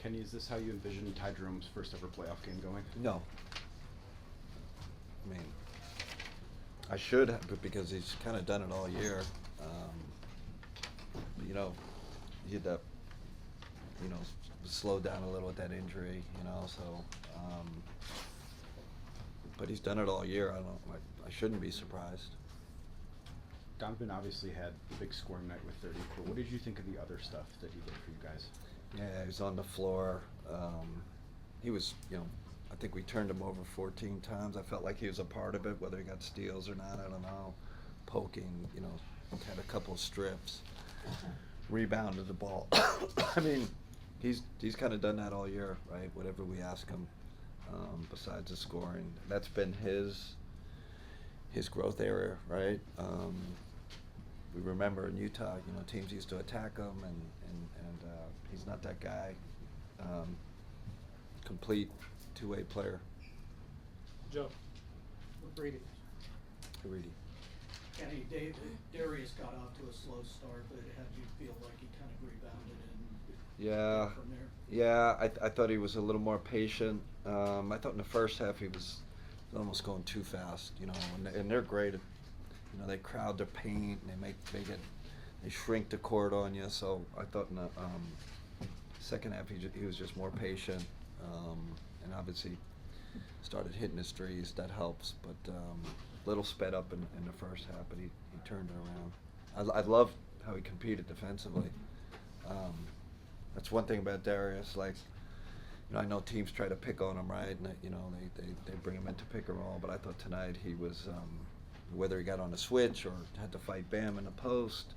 Kenny, is this how you envision Ty Jerome's first ever playoff game going? No. I mean, I should have, but because he's kind of done it all year. But, he had to, slow down a little with that injury, so. But he's done it all year. I shouldn't be surprised. Donovan obviously had the big scoring night with 30, but what did you think of the other stuff that he did for you guys? Yeah, he was on the floor. He was, I think we turned him over 14 times. I felt like he was a part of it, whether he got steals or not, I don't know. Poking, had a couple of strips, rebounded the ball. I mean, he's kind of done that all year, right? Whatever we ask him, besides the scoring, that's been his growth area, right? We remember in Utah, teams used to attack him, and he's not that guy. Complete two-way player. Joe. Brady. Reedy. Kenny, Darius got off to a slow start, but how did you feel like he kind of rebounded and Yeah, from there? yeah. I thought he was a little more patient. I thought in the first half he was almost going too fast, and they're great at, they crowd their paint and they shrink the court on you. So I thought in the second half he was just more patient, and obviously started hitting his threes. That helps, but little sped up in the first half, but he turned it around. I love how he competed defensively. That's one thing about Darius. Like, I know teams try to pick on him, right? And they bring him into pick and roll. But I thought tonight he was, whether he got on a switch or had to fight Bam in the post,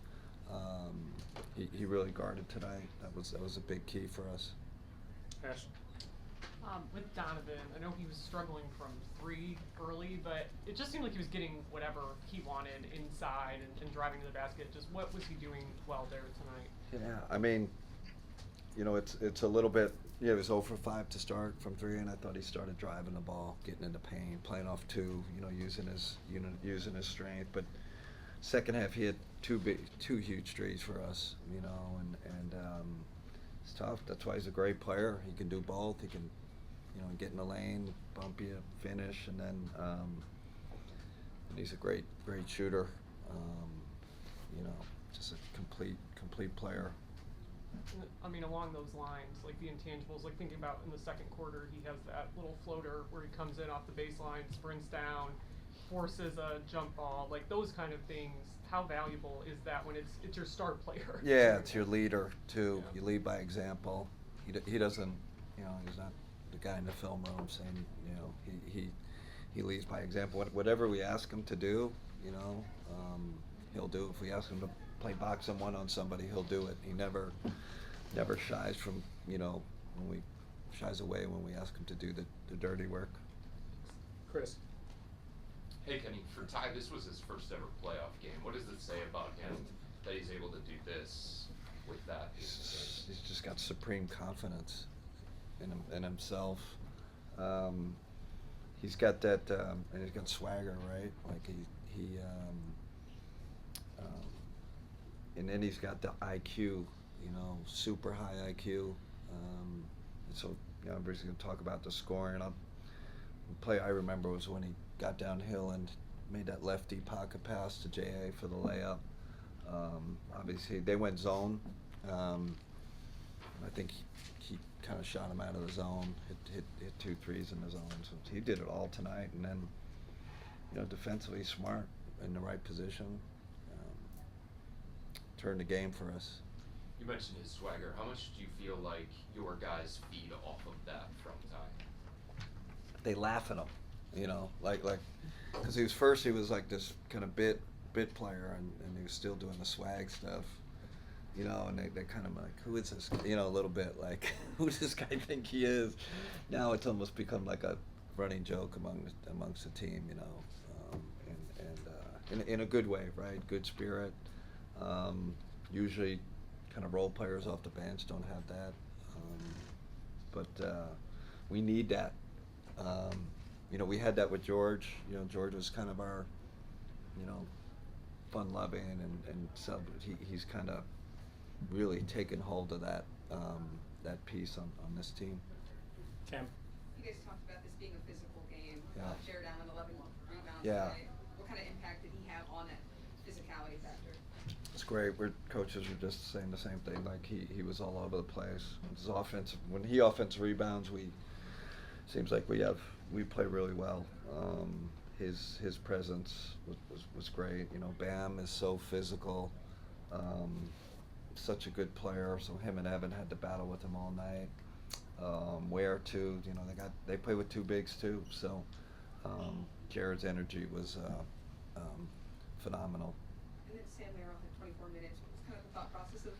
he really guarded tonight. That was a big key for us. Ash. With Donovan, I know he was struggling from three early, but it just seemed like he was getting whatever he wanted inside and driving to the basket. Just what was he doing well there tonight? Yeah, I mean, it's a little bit. Yeah, it was 0 for 5 to start from three, and I thought he started driving the ball, getting into paint, playing off two. Using his strength. But second half, he had two huge threes for us. And it's tough. That's why he's a great player. He can do both. He can, get in the lane, bump you, finish, and then and he's a great shooter. Just a complete player. I mean, along those lines, like the intangibles, like thinking about in the second quarter, he has that little floater where he comes in off the baseline, sprints down, forces a jump ball, like those kind of things. How valuable is that when it's your star player? Yeah, it's your leader too. Yeah. You lead by example. He doesn't, he's not the guy in the film room saying, he leads by example. Whatever we ask him to do, he'll do. If we ask him to play boxing one on somebody, he'll do it. He never shies from, shies away when we ask him to do the dirty work. Chris. Hey Kenny, for Ty, this was his first ever playoff game. What does it say about him that he's able to do this with that? He's just got supreme confidence in himself. He's got that, and he's got swagger, right? Like and then he's got the IQ, super high IQ. So, everybody's going to talk about the scoring. The play I remember was when he got downhill and made that lefty pocket pass to J.A. for the layup. Obviously, they went zone. I think he kind of shot him out of the zone, hit 2 threes in the zone. So he did it all tonight. And then, defensively smart, in the right position. Turned the game for us. You mentioned his swagger. How much do you feel like your guys feed off of that from Ty? They laugh at him, like, because he was like this kind of bit player, and he was still doing the swag stuff, and they kind of like, who is this, a little bit like, who does this guy think he is? Now it's almost become like a running joke amongst the team, and in a good way, right? Good spirit. Usually kind of role players off the bench don't have that, but we need that. We had that with George. George was kind of our, fun-loving and so he's kind of really taken hold of that, that piece on this team. Cam. You guys talked about this being a physical game. Yeah. Jared Allen, 11 rebounds Yeah. today. What kind of impact did he have on that physicality factor? It's great. Coaches were just saying the same thing. Like he was all over the place. His offense, when he offense rebounds, seems like we play really well. His presence was great. You know, Bam is so physical. Such a good player. So him and Evan had to battle with him all night. Ware too. You know, they play with two bigs too. So Jared's energy was phenomenal. And then Sam Merrill had 24 minutes. What was kind of the thought process of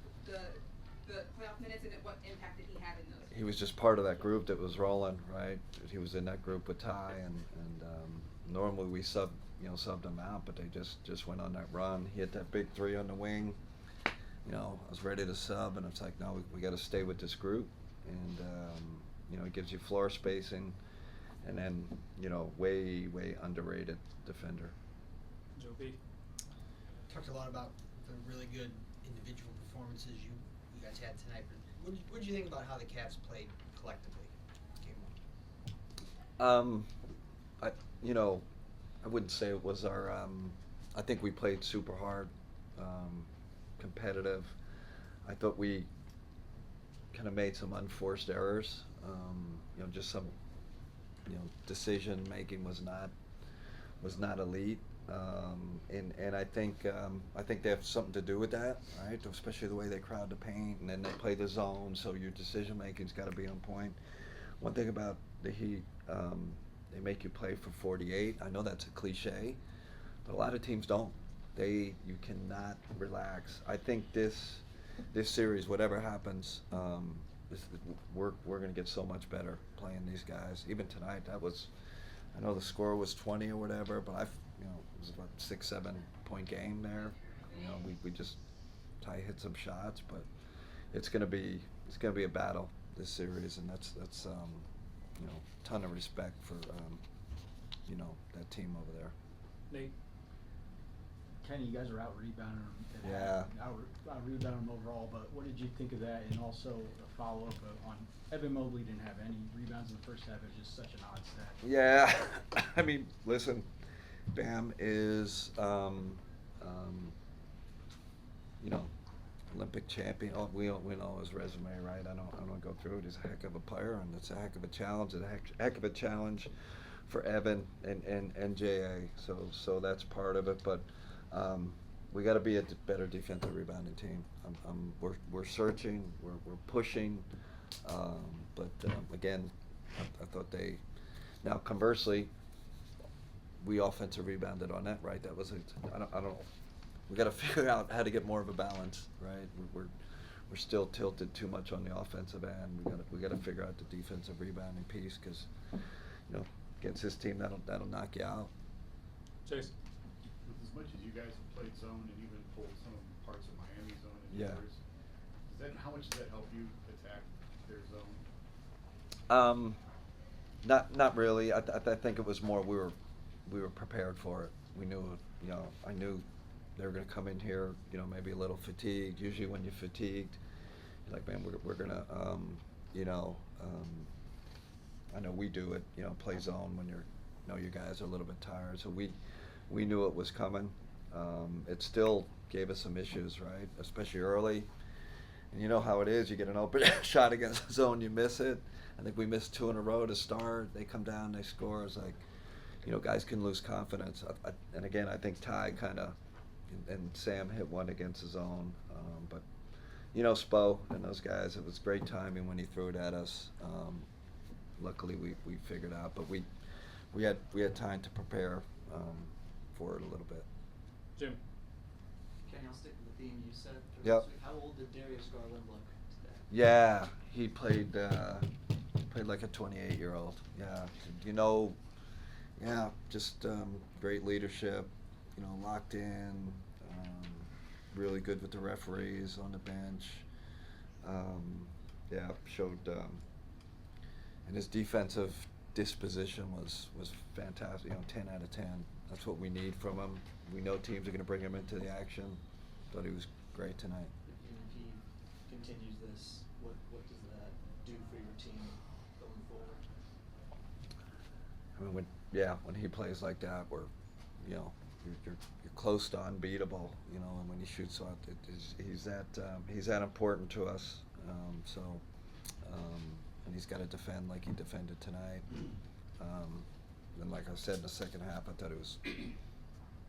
the playoff minutes, and what impact did he have in those? He was just part of that group that was rolling, right? He was in that group with Ty, and normally we subbed him out, but they just went on that run. He hit that big three on the wing. You know, I was ready to sub, and it's like, no, we got to stay with this group, and you know, it gives you floor spacing, and then way underrated defender. Joe B. Talked a lot about the really good individual performances you guys had tonight. But what did you think about how the Cavs played collectively, game one? I wouldn't say it was our. I think we played super hard, competitive. I thought we kind of made some unforced errors. Just some, decision making was not elite. And I think they have something to do with that, right? Especially the way they crowd the paint, and then they play the zone, so your decision making's got to be on point. One thing about the Heat, they make you play for 48. I know that's a cliche, but a lot of teams don't. You cannot relax. I think this series, whatever happens, we're going to get so much better playing these guys. Even tonight, I know the score was 20 or whatever, but it was about 6-7 point game there. We just Ty hit some shots, but it's gonna be a battle this series, and that's ton of respect for that team over there. Nate. Kenny, you guys are out rebounding. Yeah. Out rebounding overall, but what did you think of that? And also a follow up on Evan Mobley didn't have any rebounds in the first half. It was just such an odd stat. Yeah, I mean, listen, Bam is, Olympic champion. Oh, we know his resume, right? I don't go through it. He's a heck of a player, and it's a heck of a challenge. It's a heck of a challenge for Evan and JA. So that's part of it. But we got to be a better defensive rebounding team. We're searching. We're pushing. But again, I thought they. Now conversely, we offensive rebounded on that, right? That was I don't know. We got to figure out how to get more of a balance, right? We're still tilted too much on the offensive end. We got to figure out the defensive rebounding piece, because against this team that'll knock you out. Jason. With as much as you guys have played zone and even pulled some parts of Miami zone and Yeah. yours, how much does that help you attack their zone? Not really. I think it was more we were prepared for it. We knew, I knew they were going to come in here, maybe a little fatigued. Usually when you're fatigued, you're like, man, we're going to, I know we do it, play zone when your guys are a little bit tired. So we knew it was coming. It still gave us some issues, right? Especially early. And you know how it is. You get an open shot against the zone, you miss it. I think we missed 2 in a row to start. They come down, they score. It's like, guys can lose confidence. And again, I think Ty kind of, and Sam hit one against his own. But, Spo and those guys, it was great timing when he threw it at us. Luckily, we figured out. But we had time to prepare for it a little bit. Jim. Kenny, I'll stick with the theme you said for Yep. this week. How old did Darius Garland look today? Yeah, he played like a 28-year-old. Yeah, just great leadership. Locked in. Really good with the referees on the bench. Showed. And his defensive disposition was fantastic. 10 out of 10. That's what we need from him. We know teams are going to bring him into the action. Thought he was great tonight. And if he continues this, what does that team going forward? I mean, when he plays like that, we're, you know, you're close to unbeatable, you know, and when he shoots out, he's that important to us. And he's got to defend like he defended tonight. And like I said in the second half, I thought it was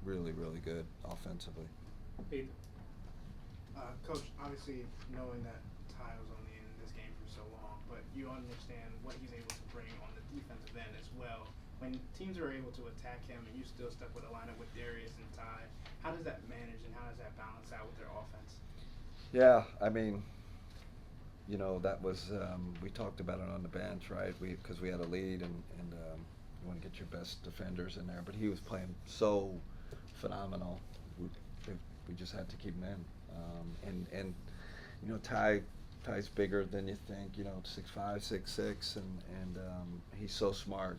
really, really good offensively. Ethan. Coach, obviously knowing that Ty was only in this game for so long, but you understand what he's able to bring on the defensive end as well. When teams are able to attack him and you still stuck with a lineup with Darius and Ty, how does that manage and how does that balance out with their offense? Yeah, I mean, you know, that was we talked about it on the bench, right? Because we had a lead and you want to get your best defenders in there, but he was playing so phenomenal. We just had to keep him in. And you know, Ty's bigger than you think. You know, 6'5", 6'6", and he's so smart.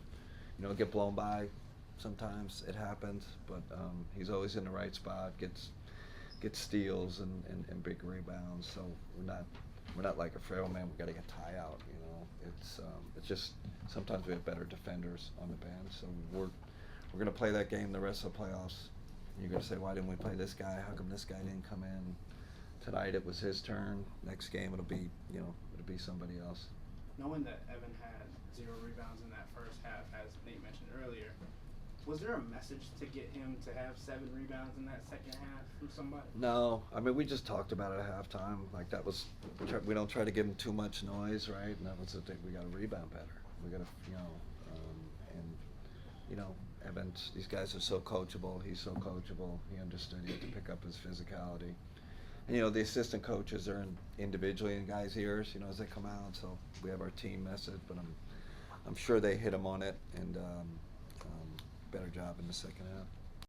You know, get blown by sometimes, it happens, but he's always in the right spot, gets steals and big rebounds. So we're not like a frail man. We got to get Ty out. You know, it's just sometimes we have better defenders on the bench. So we're gonna play that game the rest of the playoffs. You're gonna say, why didn't we play this guy? How come this guy didn't come in? Tonight it was his turn. Next game it'll be somebody else. Knowing that Evan had 0 rebounds in that first half, as Nate mentioned earlier, was there a message to get him to have 7 rebounds in that second half from somebody? No, I mean, we just talked about it at halftime. Like that was, we don't try to give him too much noise, right? And that was the thing. We got to rebound better. We got to, Evan. These guys are so coachable. He's so coachable. He understood he had to pick up his physicality. And you know, the assistant coaches are individually in guys' ears, you know, as they come out. So we have our team message, but I'm sure they hit him on it and better job in the second half.